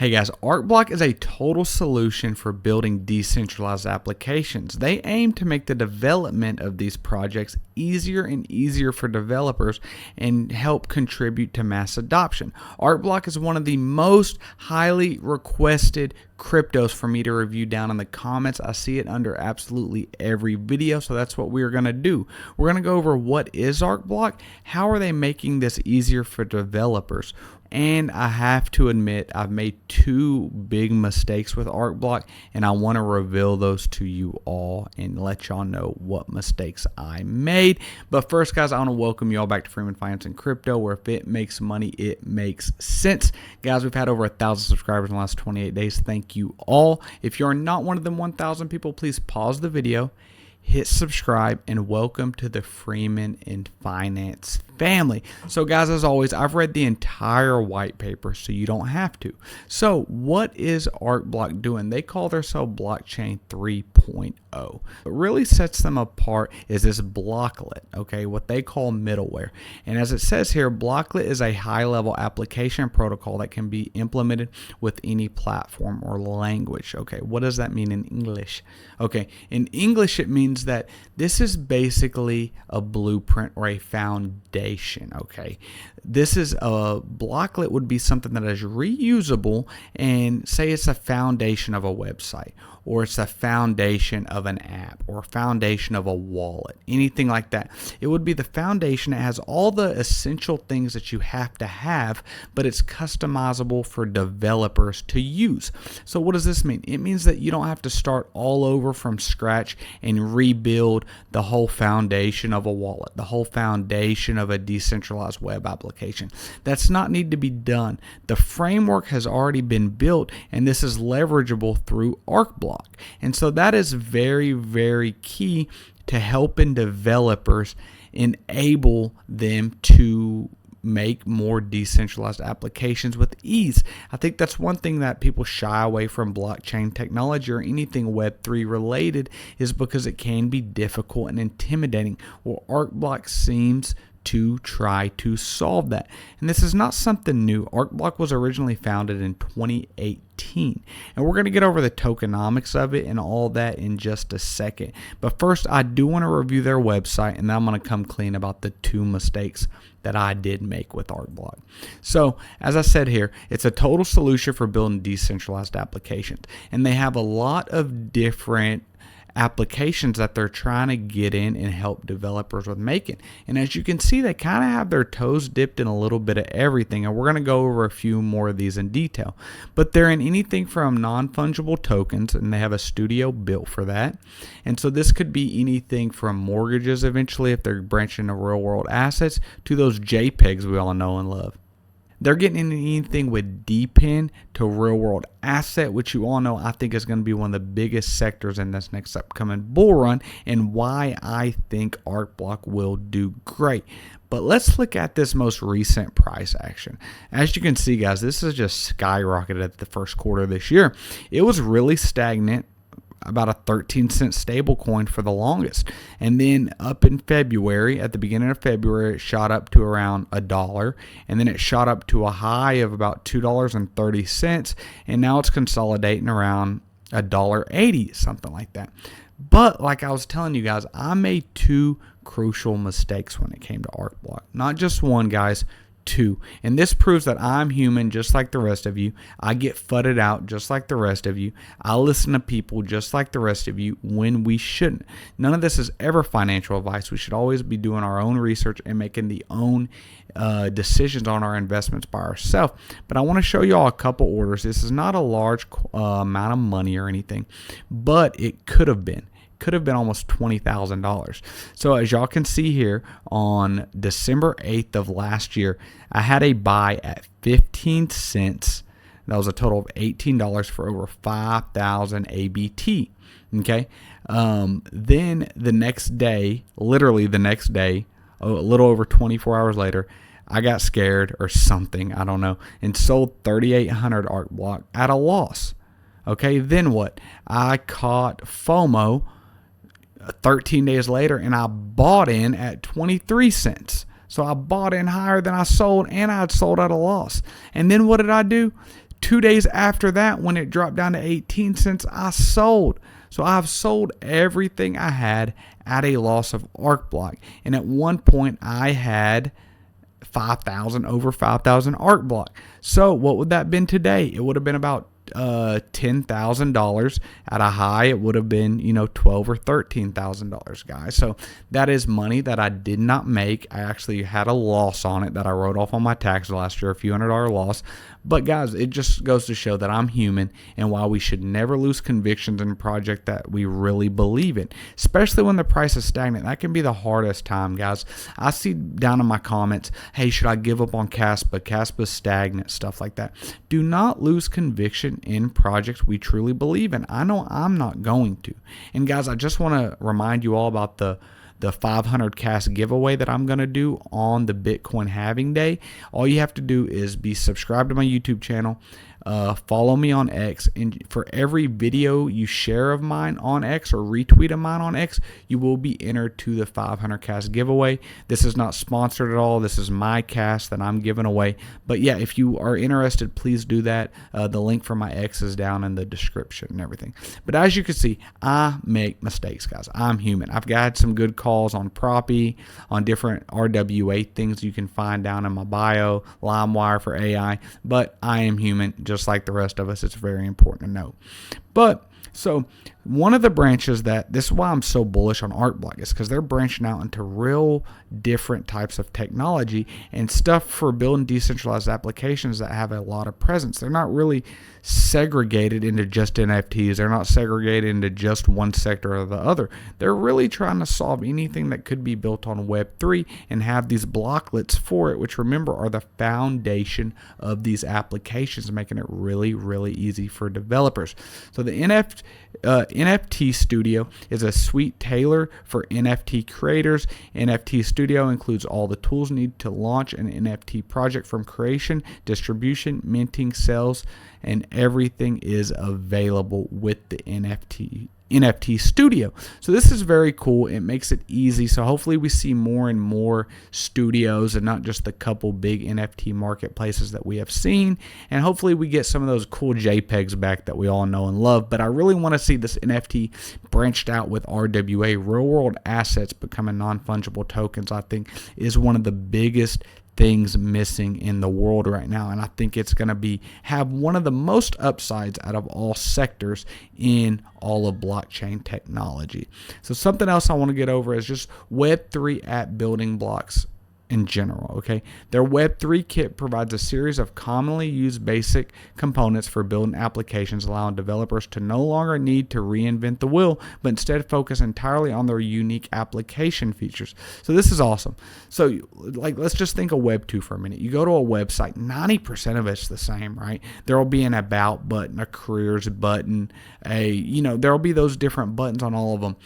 Hey guys, ArcBlock is a total solution for building decentralized applications. They aim to make the development of these projects easier and easier for developers and help contribute to mass adoption. ArcBlock is one of the most highly requested cryptos for me to review down in the comments. I see it under absolutely every video, so that's what we're going to do. We're going to go over what is ArcBlock, how are they making this easier for developers, and I have to admit I've made two big mistakes with ArcBlock, and I want to reveal those to you all and let y'all know what mistakes I made. But first, guys, I want to welcome you all back to Freeman Finance and Crypto, where if it makes money, it makes sense. Guys, we've had over 1,000 subscribers in the last 28 days. Thank you all. If you're not one of them 1,000 people, please pause the video, hit subscribe, and welcome to the Freeman and Finance family. So guys, as always, I've read the entire white paper, so you don't have to. So what is ArcBlock doing? They call themselves Blockchain 3.0. What really sets them apart is this blocklet, okay, what they call middleware. And as it says here, blocklet is a high-level application protocol that can be implemented with any platform or language. Okay, what does that mean in English? Okay, in English it means that this is basically a blueprint or a foundation. Okay, this is a blocklet would be something that is reusable, and say it's a foundation of a website, or it's a foundation of an app, or a foundation of a wallet, anything like that. It would be the foundation. It has all the essential things that you have to have, but it's customizable for developers to use. So what does this mean? It means that you don't have to start all over from scratch and rebuild the whole foundation of a wallet, the whole foundation of a decentralized web application. That's not need to be done. The framework has already been built, and this is leverageable through ArcBlock. And so that is very, very key to helping developers enable them to make more decentralized applications with ease. I think that's one thing that people shy away from blockchain technology or anything Web3 related, is because it can be difficult and intimidating. Well, ArcBlock seems to try to solve that. And this is not something new. ArcBlock was originally founded in 2018. And we're going to get over the tokenomics of it and all that in just a second. But first, I do want to review their website, and then I'm going to come clean about the two mistakes that I did make with ArcBlock. So, as I said here, it's a total solution for building decentralized applications. And they have a lot of different applications that they're trying to get in and help developers with making. And as you can see, they kind of have their toes dipped in a little bit of everything, and we're going to go over a few more of these in detail. But they're in anything from non-fungible tokens, and they have a studio built for that. And so this could be anything from mortgages eventually, if they're branching into real world assets, to those JPEGs we all know and love. They're getting into anything with DePIN to real world asset, which you all know I think is going to be one of the biggest sectors in this next upcoming bull run, and why I think ArcBlock will do great. But let's look at this most recent price action. As you can see, guys, this has just skyrocketed at the first quarter of this year. It was really stagnant, about a 13-cent stable coin for the longest, and then up in February, at the beginning of February, it shot up to around $1, and then it shot up to a high of about $2.30, and now it's consolidating around $1.80, something like that. But like I was telling you guys, I made two crucial mistakes when it came to ArcBlock. Not just one, guys, two. And this proves that I'm human just like the rest of you. I get fudded out just like the rest of you. I listen to people just like the rest of you when we shouldn't. None of this is ever financial advice. We should always be doing our own research and making the own decisions on our investments by ourselves. But I want to show you all a couple orders. This is not a large amount of money or anything, but it could have been. Could have been almost $20,000. So as y'all can see here, on December 8th of last year, I had a buy at 15 cents. That was a total of $18 for over 5,000 ABT. Okay. Then the next day, literally the next day, a little over 24 hours later, I got scared or something, I don't know, and sold 3,800 ArcBlock at a loss. Okay. Then what? I caught FOMO 13 days later, and I bought in at 23 cents. So I bought in higher than I sold, and I had sold at a loss. And then what did I do? 2 days after that, when it dropped down to 18 cents, I sold. So I've sold everything I had at a loss of ArcBlock. And at one point I had over 5,000 ArcBlock. So what would that have been today? It would have been about $10,000. At a high, it would have been, $12,000 or $13,000, guys. So that is money that I did not make. I actually had a loss on it that I wrote off on my tax last year, a few $100 loss. But guys, it just goes to show that I'm human, and why we should never lose convictions in a project that we really believe in, especially when the price is stagnant. That can be the hardest time, guys. I see down in my comments, hey, should I give up on Caspa? Caspa's stagnant, stuff like that. Do not lose conviction in projects we truly believe in. I know I'm not going to. And guys, I just want to remind you all about the 500 cast giveaway that I'm going to do on the Bitcoin halving day. All you have to do is be subscribed to my YouTube channel, follow me on X, and for every video you share of mine on X or retweet of mine on X, you will be entered to the 500 cast giveaway. This is not sponsored at all. This is my cast that I'm giving away. But yeah, if you are interested, please do that. The link for my X is down in the description and everything. But as you can see, I make mistakes, guys. I'm human. I've got some good calls on Proppy, on different RWA things you can find down in my bio, LimeWire for AI, but I am human just like the rest of us. It's very important to know. But so one of the branches this is why I'm so bullish on ArcBlock, is because they're branching out into real different types of technology and stuff for building decentralized applications that have a lot of presence. They're not really segregated into just NFTs. They're not segregated into just one sector or the other. They're really trying to solve anything that could be built on Web3 and have these blocklets for it, which, remember, are the foundation of these applications, making it really, really easy for developers. So the NFT Studio is a suite tailored for NFT creators. NFT Studio includes all the tools needed to launch an NFT project, from creation, distribution, minting, sales, and everything is available with the NFT Studio. So this is very cool. It makes it easy. So hopefully we see more and more studios and not just the couple big NFT marketplaces that we have seen. And hopefully we get some of those cool JPEGs back that we all know and love. But I really want to see this NFT branched out with RWA, real world assets becoming non-fungible tokens. I think is one of the biggest things missing in the world right now, and I think it's going to have one of the most upsides out of all sectors in all of blockchain technology. So something else I want to get over is just Web3 app building blocks in general. Okay, their Web3 Kit provides a series of commonly used basic components for building applications, allowing developers to no longer need to reinvent the wheel, but instead focus entirely on their unique application features. So this is awesome. So let's just think of Web2 for a minute. You go to a website, 90% of it's the same, right? There will be an about button, a careers button, there will be those different buttons on all of them.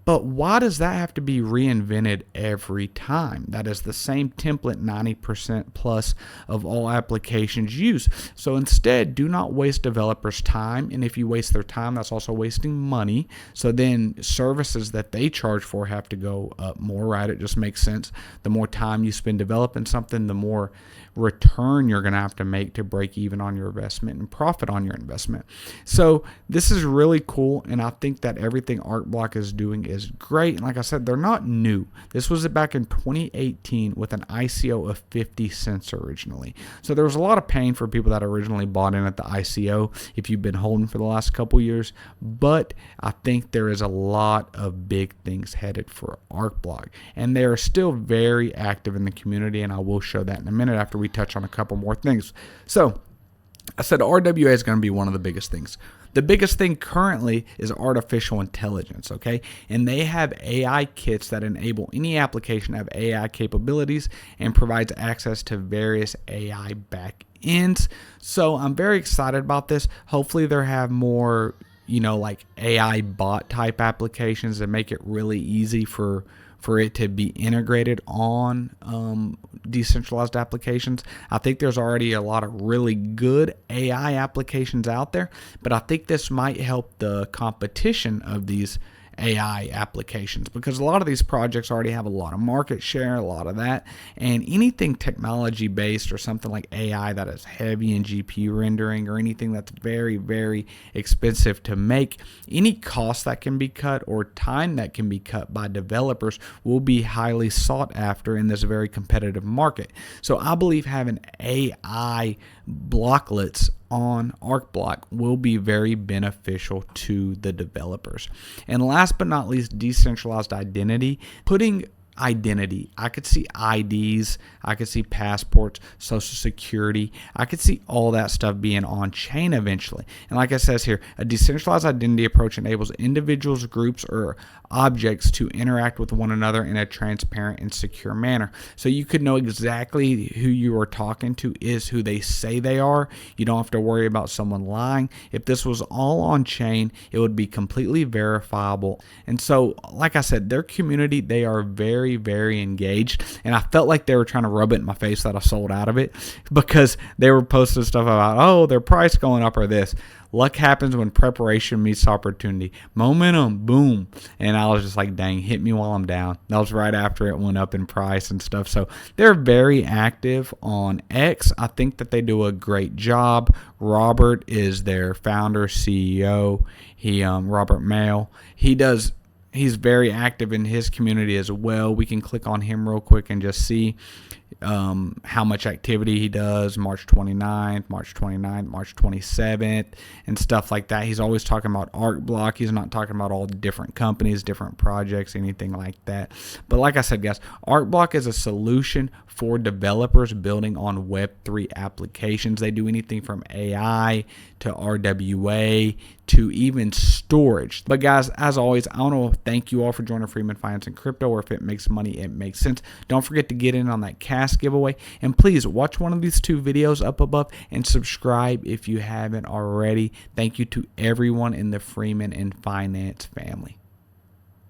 But why does that have to be reinvented every time? That is the same template 90% plus of all applications use. So instead, do not waste developers' time. And if you waste their time, that's also wasting money. So then services that they charge for have to go up more, right? It just makes sense. The more time you spend developing something, the more return you're going to have to make to break even on your investment and profit on your investment. So this is really cool, and I think that everything ArcBlock is doing is great. And like I said, they're not new. This was back in 2018 with an ICO of 50 cents originally. So there was a lot of pain for people that originally bought in at the ICO if you've been holding for the last couple years. But I think there is a lot of big things headed for ArcBlock, and they are still very active in the community, and I will show that in a minute after we touch on a couple more things. So I said RWA is going to be one of the biggest things. The biggest thing currently is artificial intelligence, okay? And they have AI kits that enable any application to have AI capabilities and provides access to various AI backends. So I'm very excited about this. Hopefully they have more, like AI bot type applications that make it really easy for it to be integrated on decentralized applications. I think there's already a lot of really good AI applications out there, but I think this might help the competition of these AI applications, because a lot of these projects already have a lot of market share, a lot of that, and anything technology based or something like AI that is heavy in GPU rendering or anything that's very, very expensive to make, any cost that can be cut or time that can be cut by developers will be highly sought after in this very competitive market. So I believe having AI blocklets on ArcBlock will be very beneficial to the developers. And last but not least, decentralized identity. Putting identity, I could see IDs, I could see passports, social security, I could see all that stuff being on chain eventually. And like it says here, a decentralized identity approach enables individuals, groups, or objects to interact with one another in a transparent and secure manner. So you could know exactly who you are talking to is who they say they are. You don't have to worry about someone lying. If this was all on chain, it would be completely verifiable. And so, like I said, their community, they are very, very engaged. And I felt like they were trying to rub it in my face that I sold out of it, because they were posting stuff about, oh, their price going up or this. Luck happens when preparation meets opportunity. Momentum, boom. And I was just like, dang, hit me while I'm down. That was right after it went up in price and stuff. So they're very active on X. I think that they do a great job. Robert is their founder, CEO. Robert Mail. He's very active in his community as well. We can click on him real quick and just see how much activity he does. March 29th, March 27th, and stuff like that. He's always talking about ArcBlock. He's not talking about all the different companies, different projects, anything like that. But like I said, guys, ArcBlock is a solution for developers building on Web3 applications. They do anything from AI to RWA to even storage. But guys, as always, I want to thank you all for joining Freeman Finance and Crypto, where if it makes money, it makes sense. Don't forget to get in on that cash giveaway. And please watch one of these 2 videos up above and subscribe if you haven't already. Thank you to everyone in the Freeman and Finance family.